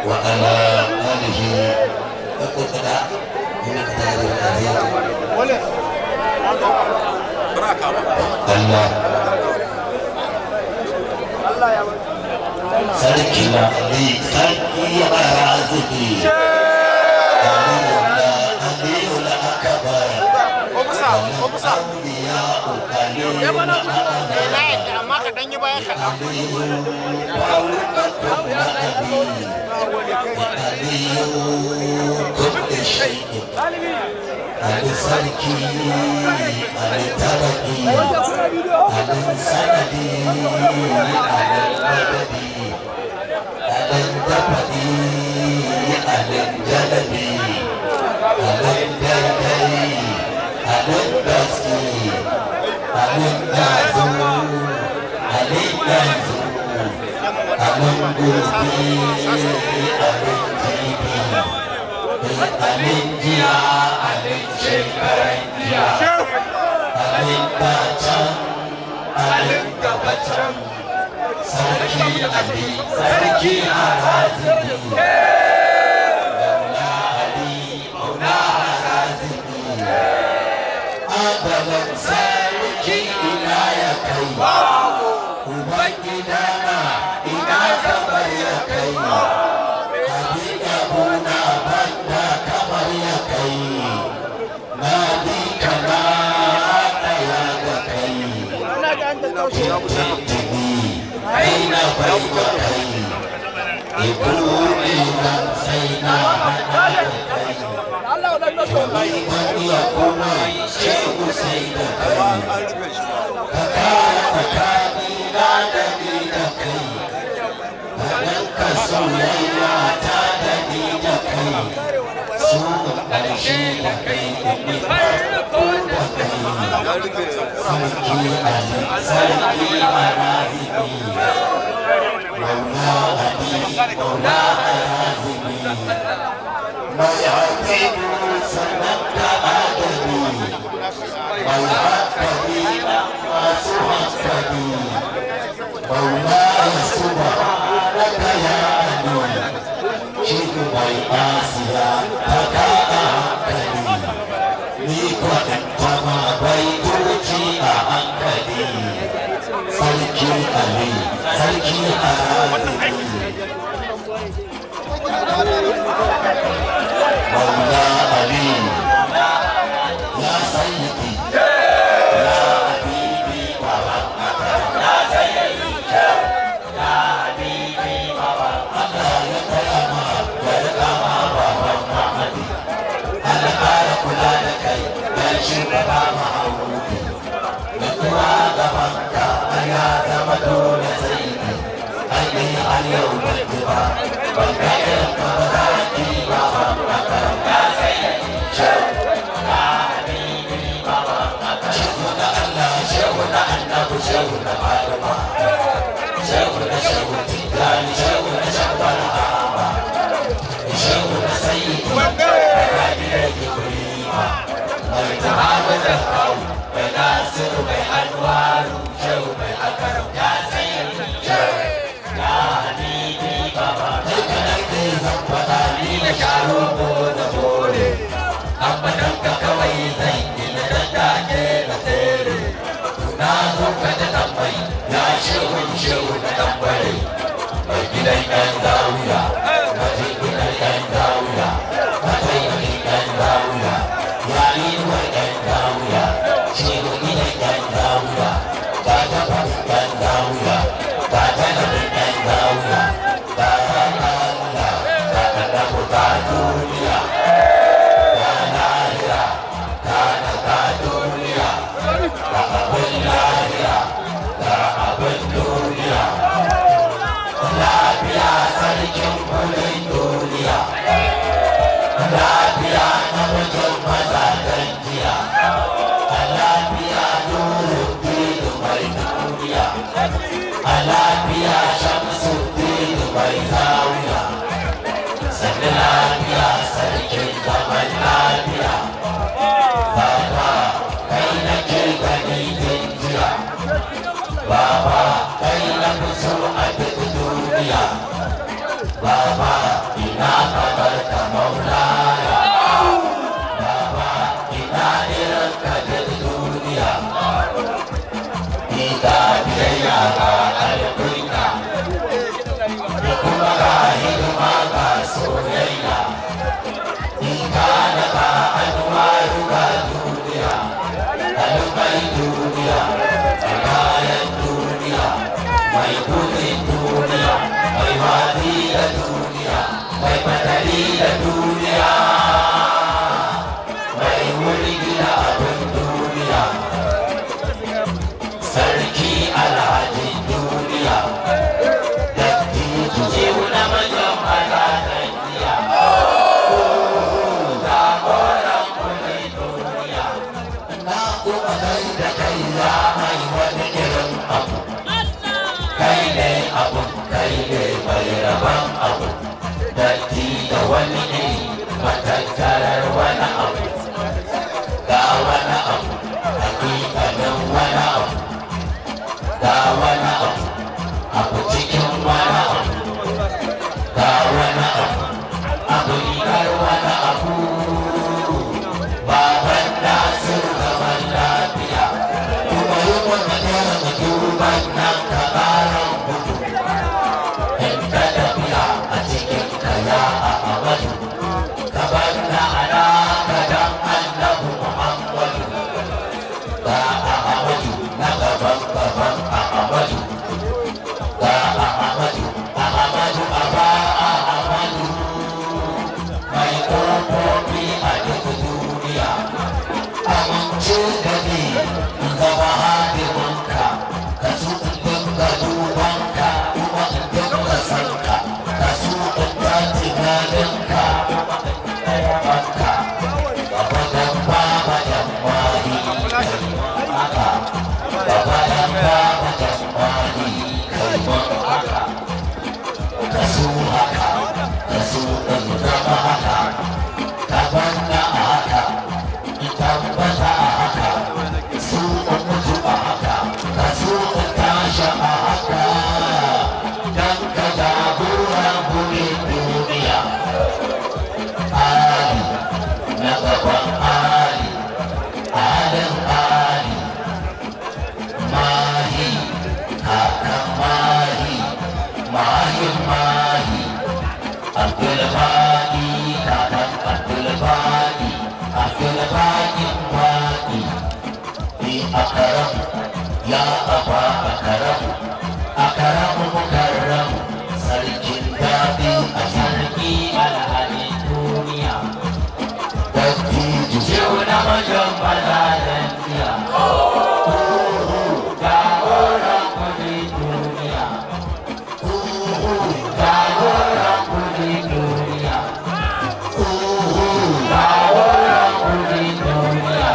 وعلى آله وقتنا بمقدار العظيم الله sarki na ali sarki ya raziki aliyu la akbar awliya amma ka dan yi bayan ka Ali sarki, Ali taraki, Ali sanadi, Ali madadi, Ali dafadi, Ali jalabi, Ali daidai, Ali gaski, Ali gazu, Ali gazu, Ali gurbi, Ali jibi. Alin jiya, alin shekaran jiya, alin dacan, alin gabatan, sarki Ali, sarki Harazimi, Maula Ali, Maula Harazimi, Adalan sarki ina ya kai, uban gidana ina kamar ya kai. Aina baika kai, ibuni nan sai na hada kai. Wani ya kuma shehu sai da kai. Ka kara tsakani na da ni da kai. Kaɗan ka soyayya ta da ni da kai. Su ƙarshe da kai da ni farko da kai. Sarki Ali, sarki Harazimi, Maula Ali, Maula Harazimi, mai haƙiƙu sannan ka adali, mai hankali masu hankali, Maula ya subhanaka ya Ali, shi mai asiya ta kaɗa hankali, ni kwaɗanta ma bai tuci a hankali. Sarki Ali, sarki Harazimi, Maula Ali, ya sayyidi, ya habibi wa rahmata, ya sayyidi, ya habibi wa rahmata, ya kayama, ya rikama wa rahmati, Allah ƙara kula da kai, ya shugaba Mahamudu, da kuma gabanka. Ya zama dole sai ne, ainihin aliyau bai ba, ban ga irin ka ba za ki ba ba makaranta sai ne. Shehu na habibi ba ba makaranta. Shehu na Allah, shehu na annabu, shehu na Fatima, shehu na shehu Tijjani, shehu na shawar Ahama, shehu na sayyidi, mai gida Ibrahima, mai ta'abu da kawo, mai nasiru, mai anwaru. Lafiya Shamsuddin mai zawiya, sannan lafiya sarkin zaman lafiya, baba kai nake gani baba ina kamar ka maulaya baba ina irin ka duk duniya ita biyayya ga alkunya da kuma ga hidima ga soyayya ita da ka alwaru ga duniya albai duniya kayan duniya mai kudin duniya mai wadi da duniya mai matali da duniya mai wuri da abin duniya sarki alhaji duniya dattijo jiwu na manyan mazajen jiya jagoran kudi duniya na kuma kai da kai ya mai wani irin abu kai ne abu kai ne mai rabon abu dattijo wani iri matattarar wani abu ga wani abu hakikanin wani abu ga wani abu cikin wani ga wani abu rigar wani abu baban nasir zaman lafiya kuma yi wani irin duban nan ka ƙaran gudu in ka tafiya a cikin kaya a amadu ka bar na alaka dan annabu muhammadu ga Ahmadu na gaban Ahmadu ga Ahmadu aba Ahmadu mai ƙofofi a duk duniya amince da ni in zama hadiminka ka su in dinga dubanka kuma in dinga sanka ka su in ta tunaninka kuma in ɗaya banka a wajen baba yan wani haka baba yan baba yan wani kai man haka ka su haka ka su in zama haka ka banna a haka in tabbata a haka su in mutu a haka ka su in tashi a haka dan ka jagora burin duniya ali na gaban ali alin ali mahi kakan mahi mahin mahi abdulbaki kakan abdulbaki abdulbakin baki ni akaram ya aba akaram mukarram sarkin daɗi a sarki alhalin duniya dattijo jiwu na manyan mazajen jiya jagoran kudi duniya jagoran kudi duniya jagoran kudi duniya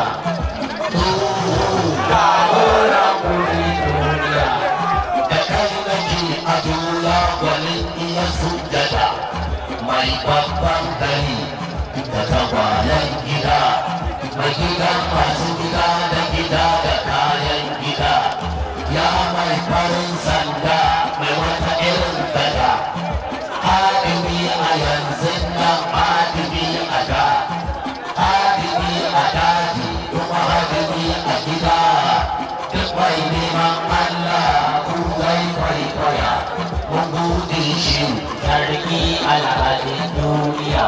jagoran kudi duniya da kai nake a duniya gwanin iya sujjada mai babban gari da tagwayen gida mai gidan masu gida da gida da kayan gida ya mai farin sanda mai wata irin gada hadimi a yanzu nan hadimi a da hadimi a daji kuma hadimi a gida duk mai neman Allah ku zai kwaikwaya mun gode shi sarki alhajin duniya